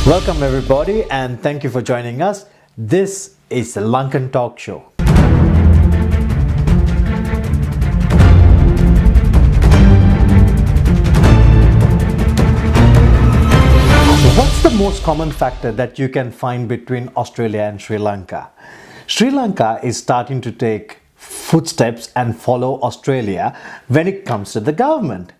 Welcome everybody and thank you for joining us. This is the Lankan Talk Show. What's the most common factor that you can find between Australia and Sri Lanka? Sri Lanka is starting to take footsteps and follow Australia when it comes to the government.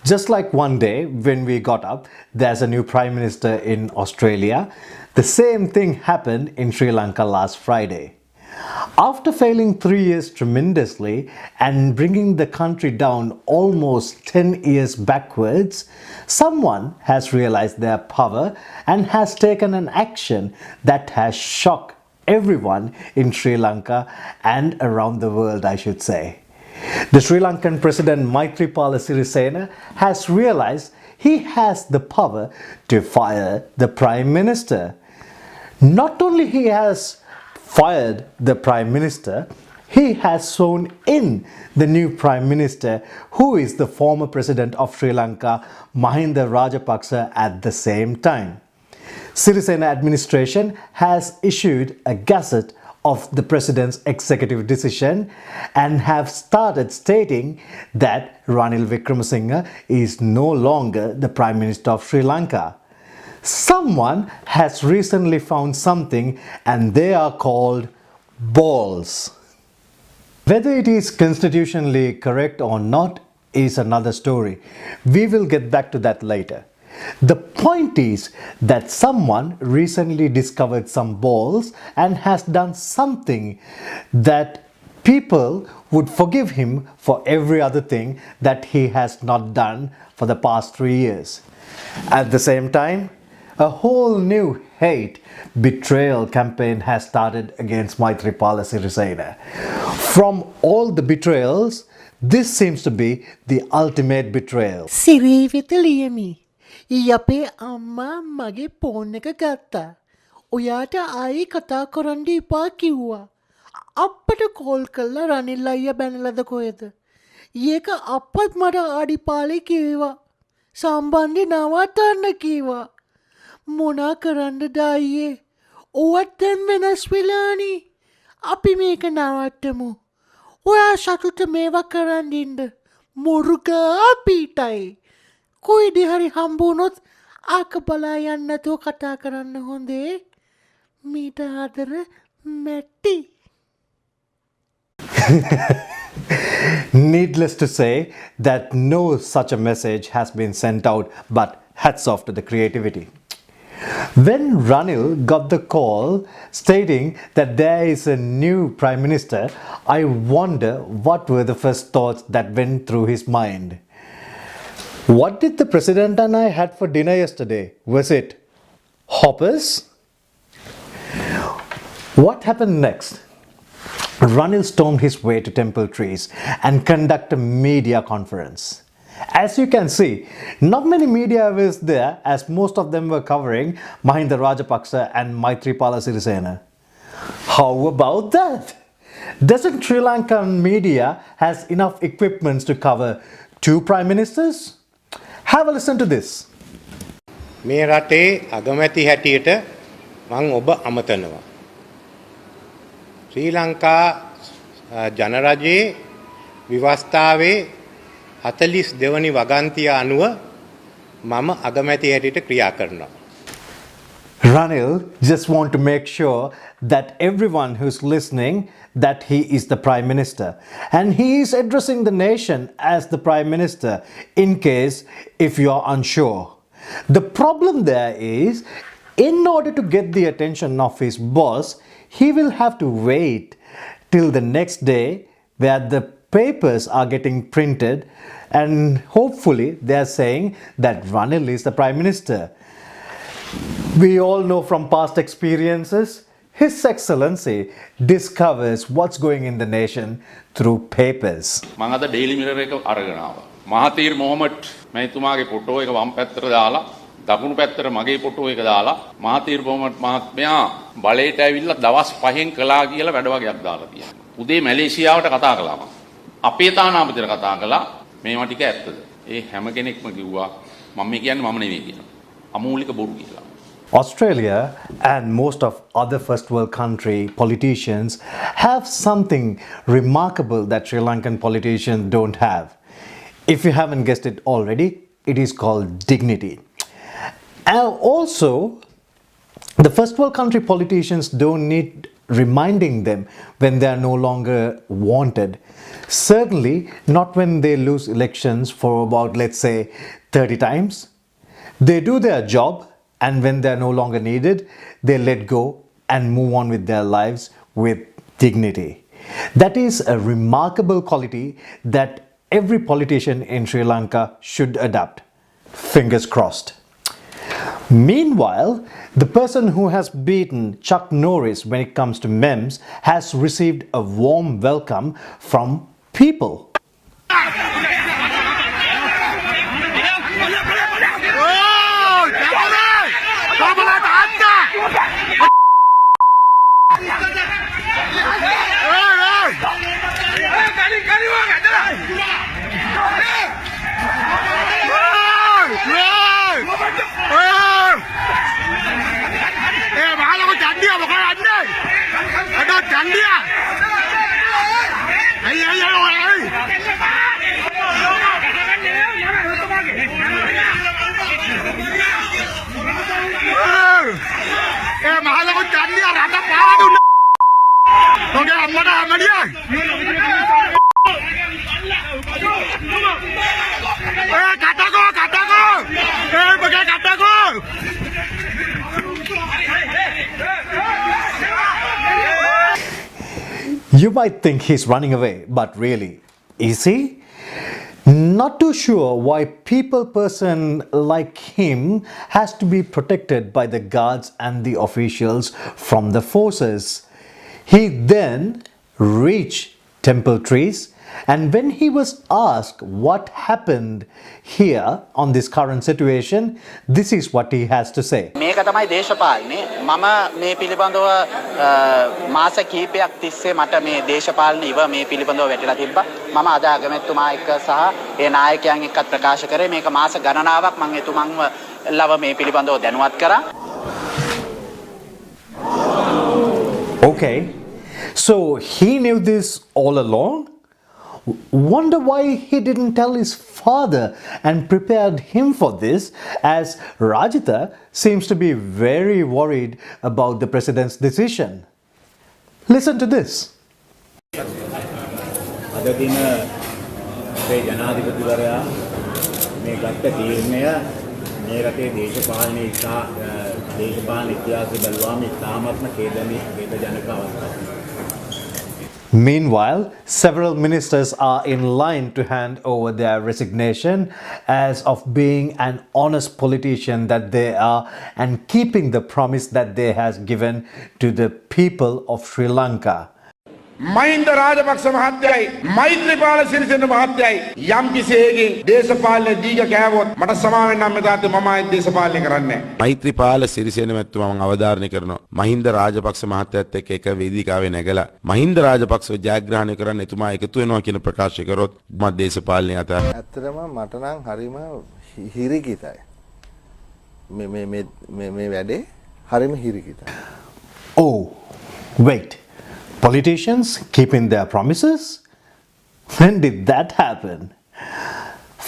Just like one day when we got up, there's a new Prime Minister in Australia. The same thing happened in Sri Lanka last Friday. After failing 3 years tremendously and bringing the country down almost 10 years backwards, someone has realized their power and has taken an action that has shocked everyone in Sri Lanka and around the world, I should say. The Sri Lankan President Maithripala Sirisena has realized he has the power to fire the Prime Minister. Not only he has fired the Prime Minister, he has sworn in the new Prime Minister, who is the former President of Sri Lanka, Mahinda Rajapaksa, at the same time. Sirisena administration has issued a gazette of the President's executive decision and have started stating that Ranil Wickremesinghe is no longer the Prime Minister of Sri Lanka. Someone has recently found something and they are called balls. Whether it is constitutionally correct or not is another story. We will get back to that later. The point is that someone recently discovered some balls and has done something that people would forgive him for every other thing that he has not done for the past 3 years. At the same time, a whole new hate betrayal campaign has started against Maithripala Sirisena. From all the betrayals, this seems to be the ultimate betrayal. Siri Vitaliyami. අපේ අම්මා මගේ phone එක ගත්තා. ඔයාට ආයි කතා කරන්න එපා කිව්වා. අප්පට කෝල් කළා රනිල් අයියා බැනලාද කොහෙද? ඒක අප්පත් මට ආඩිපාලේ කිව්වා. සම්බන්ධය නවත්තන්න කිව්වා. මොනා කරන්නද අයියේ? ඔවත් දැන් වෙනස් වෙලානේ. අපි මේක නවත්තමු. ඔයා සතුට මේවා කරන් ඉන්න. මුර්ගා පීටයි. කොයිද හරි හම්බුනොත් ආක බලා යන්න නැතුව කතා කරන්න හොඳේ. මීට ආදර මැටි. Needless to say that no such a message has been sent out, but hats off to the creativity. When Ranil got the call stating that there is a new Prime Minister, I wonder what were the first thoughts that went through his mind. What did the President and I had for dinner yesterday? Was it hoppers? What happened next? Ranil stormed his way to Temple Trees and conducted a media conference. As you can see, not many media was there as most of them were covering Mahinda Rajapaksa and Maithripala Sirisena. How about that? Doesn't Sri Lankan media has enough equipments to cover 2 Prime Ministers? Have a listen to this. මේ රටේ අගමැති හැටියට මම ඔබ අමතනවා. ශ්‍රී ලංකා ජනරජයේ විවස්ථාවේ 42 වනි වගන්තිය අනුව මම අගමැති හැටියට ක්‍රියා කරනවා. Ranil just want to make sure that everyone who's listening that he is the Prime Minister and he is addressing the nation as the Prime Minister in case if you are unsure. The problem there is, in order to get the attention of his boss, he will have to wait till the next day where the papers are getting printed and hopefully they are saying that Ranil is the Prime Minister. We all know from past experiences, His Excellency discovers what's going in the nation through papers. මම අද daily mirror එක අරගෙන ආවා. මහතීර් Mohammed මහතුමාගේ photo එක වම් පැත්තට දාලා දකුණු පැත්තට මගේ ෆොටෝ එක දාලා මහතීර් මොහමඩ් මහත්මයා බලයට ඇවිල්ලා දවස් 5න් කළා කියලා වැඩ වගේක් දාලා තියෙනවා. උදේ මැලේසියාවට කතා කළා මම. අපේ තානාපතිට කතා කළා මේවා ටික ඇත්තද? ඒ හැම කෙනෙක්ම කිව්වා මම මේ කියන්නේ මම නෙවෙයි කියලා. අමූලික බොරු කියලා. Australia and most of other first world country politicians have something remarkable that Sri Lankan politicians don't have. If you haven't guessed it already, it is called dignity. And also, the first world country politicians don't need reminding them when they are no longer wanted. Certainly not when they lose elections for about, let's say, 30 times. They do their job, and when they are no longer needed, they let go and move on with their lives with dignity. That is a remarkable quality that every politician in Sri Lanka should adopt. Fingers crossed. Meanwhile, the person who has beaten Chuck Norris when it comes to memes has received a warm welcome from people. You might think he's running away, but really, is he? Not too sure why person like him has to be protected by the guards and the officials from the forces. He then reached temple trees, and when he was asked what happened here on this current situation, this is what he has to say. මේක තමයි දේශපාලනේ මම මේ පිළිබඳව මාස කිහිපයක් තිස්සේ මට මේ දේශපාලන ඉව මේ පිළිබඳව වැටිලා තිබ්බා මම අද අගමැතිතුමා එක්ක සහ ඒ නායකයන් එක්කත් ප්‍රකාශ කරේ මේක මාස ගණනාවක් මම එතුමන්ව ලව මේ පිළිබඳව දැනුවත් කරා. Okay, so he knew this all along? Wonder why he didn't tell his father and prepared him for this, as Rajitha seems to be very worried about the president's decision. Listen to this. අද දින අපේ ජනාධිපතිවරයා මේ ගත්ත තීරණය මේ රටේ දේශපාලන ඉතිහාසය බැලුවාම ඉතාමත්ම ඛේදජනක අවස්ථාවක්. Meanwhile, several ministers are in line to hand over their resignation as of being an honest politician that they are and keeping the promise that they has given to the people of Sri Lanka. Mahinda Rajapaksa මහත්තයයි Maithripala Sirisena මහත්තයයි යම් කිසියකින් දේශපාලන දීග කෑවොත් මට සමා වෙන්න මෙදාට මම ආයෙත් දේශපාලනය කරන්නේ නැහැ. මෛත්‍රීපාල සිරිසේන මහත්මයා මම අවධාරණය කරනවා. මහින්ද රාජපක්ෂ මහත්තයත් එක්ක එක වේදිකාවේ නැගලා මහින්ද රාජපක්ෂව ජයග්‍රහණය කරන්න එතුමා එකතු වෙනවා කියන ප්‍රකාශය කරොත් මම දේශපාලනය අත. ඇත්තටම මට නම් හරිම හිරිකිතයි. මේ වැඩේ හරිම හිරිකිතයි. Oh, wait. Politicians keeping their promises? When did that happen?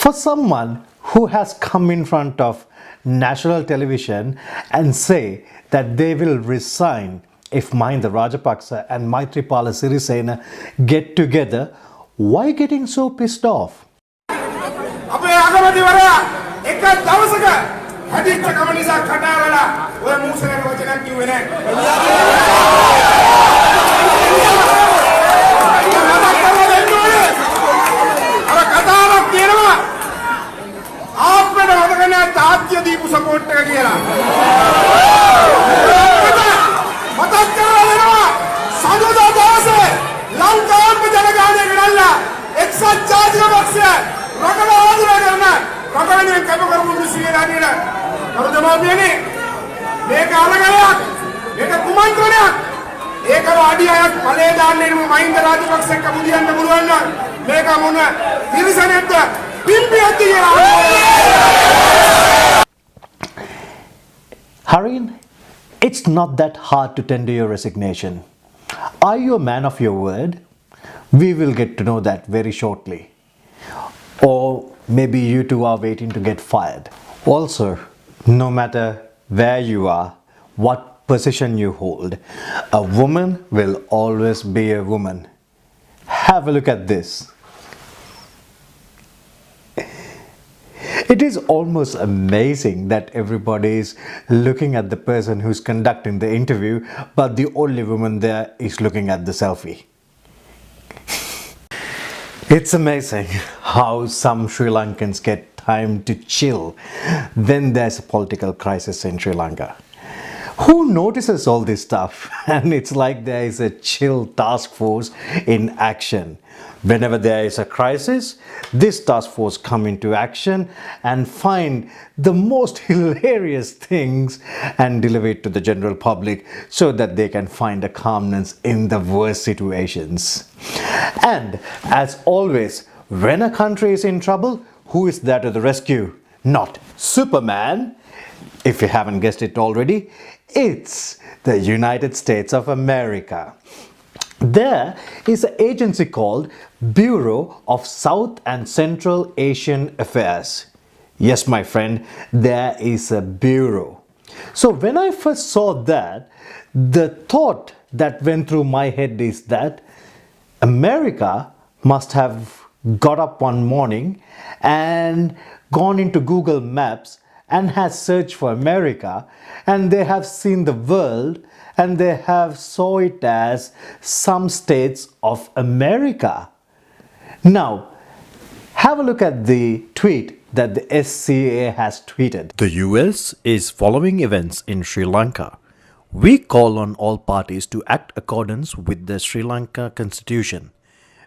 For someone who has come in front of national television and say that they will resign if Mahinda Rajapaksa and Maitripala Sirisena get together, why getting so pissed off? අපේ අගමැතිවරයා එක දවසක හැදිච්ච කම නිසා කඩාවලා ඔය මූසලේ වචනක් කිව්වේ නැහැ. තාත්‍ය දීපු සපෝට් එක කියලා මතක් කරලා දෙනවා සඳුදා දවසේ ලංකාවට ජනගහනය කරලා එක්සත් ජාතික පක්ෂය රටම ආදරය කරන රටවෙනුවෙන් කැප කරපු මිනිස්සුන්ට කරුදමාපියනේ මේක අරගලයක් මේක කුමන්ත්‍රණයක් ඒකව අඩියක් ඵලයේ දාන්නේ මහින්ද රාජපක්ෂ එක්ක බුදියන්න පුළුවන් නම් මේක මොන තිරසනෙක්ද Harin, it's not that hard to tender your resignation. Are you a man of your word? We will get to know that very shortly. Or maybe you two are waiting to get fired. Also, no matter where you are, what position you hold, a woman will always be a woman. Have a look at this. It is almost amazing that everybody is looking at the person who's conducting the interview, but the only woman there is looking at the selfie. It's amazing how some Sri Lankans get time to chill when there's a political crisis in Sri Lanka. Who notices all this stuff? And it's like there is a chill task force in action. Whenever there is a crisis, this task force come into action and find the most hilarious things and deliver it to the general public so that they can find a calmness in the worst situations. And as always, when a country is in trouble, who is there to the rescue? Not Superman. If you haven't guessed it already, it's the United States of America. There is an agency called Bureau of South and Central Asian Affairs. Yes, my friend, there is a bureau. So when I first saw that, the thought that went through my head is that America must have got up one morning and gone into Google Maps and has searched for America, and they have seen the world and they have saw it as some states of America. Now, have a look at the tweet that the SCA has tweeted. The US is following events in Sri Lanka. We call on all parties to act accordance with the Sri Lanka Constitution,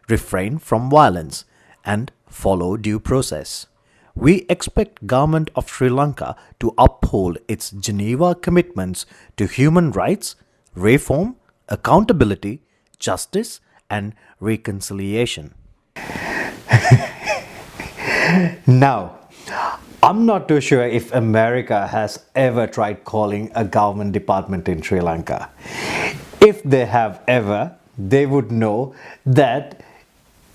refrain from violence, and follow due process. We expect government of Sri Lanka to uphold its Geneva commitments to human rights, reform, accountability, justice, and reconciliation. Now, I'm not too sure if America has ever tried calling a government department in Sri Lanka. If they have ever, they would know that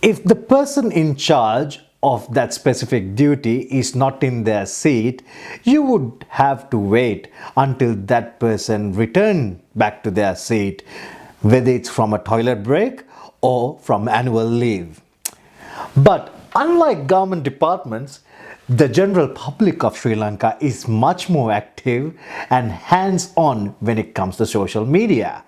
if the person in charge of that specific duty is not in their seat, you would have to wait until that person return back to their seat, whether it's from a toilet break or from annual leave. But unlike government departments, the general public of Sri Lanka is much more active and hands-on when it comes to social media.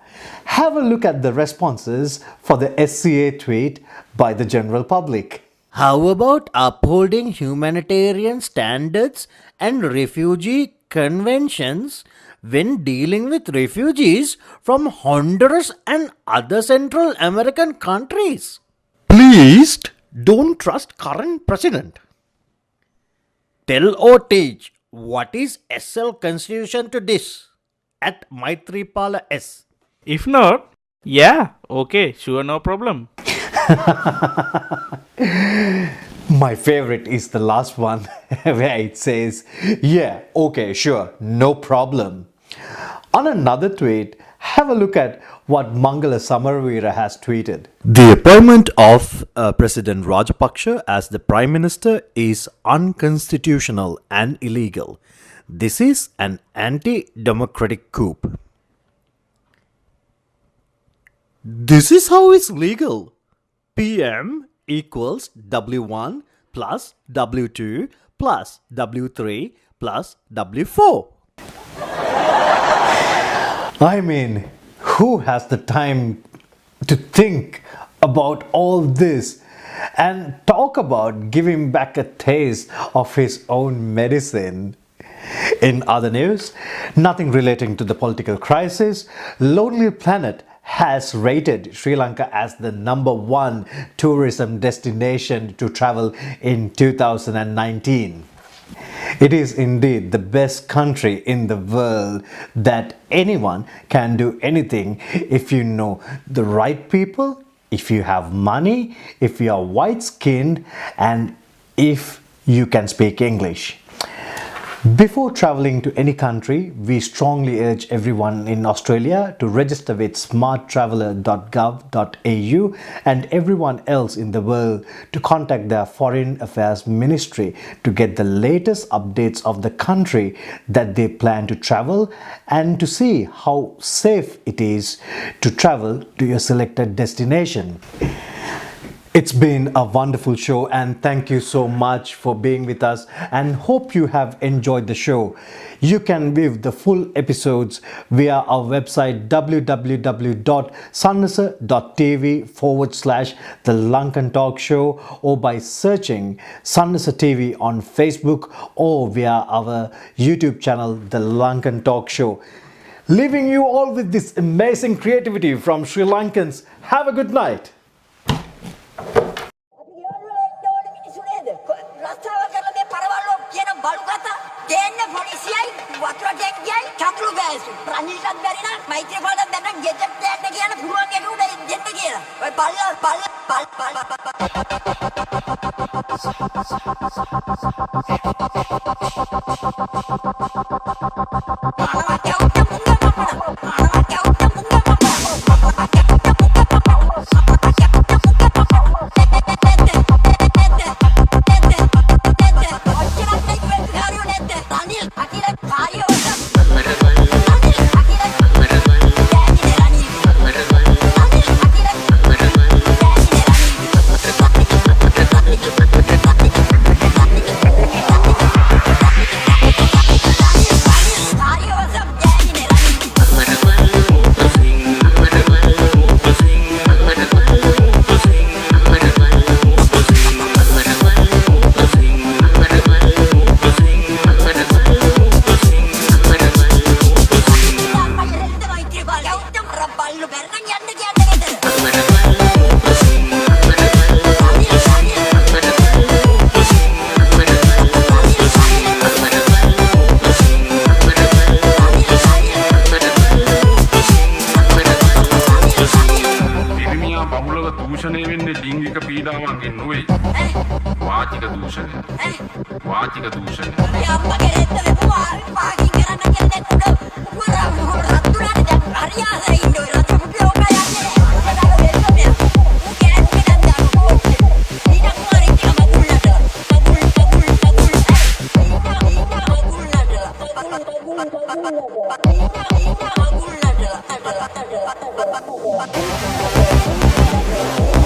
Have a look at the responses for the SCA tweet by the general public. How about upholding humanitarian standards and refugee conventions when dealing with refugees from Honduras and other Central American countries? Please don't trust current president. Tell or teach what is SL Constitution to this at Maitripala S. If not, yeah, okay, sure, no problem. My favorite is the last one where it says, yeah, okay, sure, no problem. On another tweet, have a look at what Mangala Samarveera has tweeted. The appointment of President Rajapaksa as the Prime Minister is unconstitutional and illegal. This is an anti-democratic coup. This is how it's legal. PM equals W1 plus W2 plus W3 plus W4. I mean, who has the time to think about all this and talk about giving back a taste of his own medicine? In other news, nothing relating to the political crisis, Lonely Planet has rated Sri Lanka as the #1 tourism destination to travel in 2019. It is indeed the best country in the world that anyone can do anything if you know the right people, if you have money, if you are white skinned, and if you can speak English. Before traveling to any country, we strongly urge everyone in Australia to register with smarttraveller.gov.au and everyone else in the world to contact their Foreign Affairs Ministry to get the latest updates of the country that they plan to travel and to see how safe it is to travel to your selected destination. It's been a wonderful show and thank you so much for being with us and hope you have enjoyed the show. You can view the full episodes via our website www.sannasa.tv/The Lankan Talk Show or by searching Sannasa TV on Facebook or via our YouTube channel The Lankan Talk Show. Leaving you all with this amazing creativity from Sri Lankans. Have a good night. දූෂණය වෙන්නේ ලිංගික පීඩාවන්ගෙන් නෙවෙයි. වාචික දූෂණය. වාචික දූෂණය. Thank you.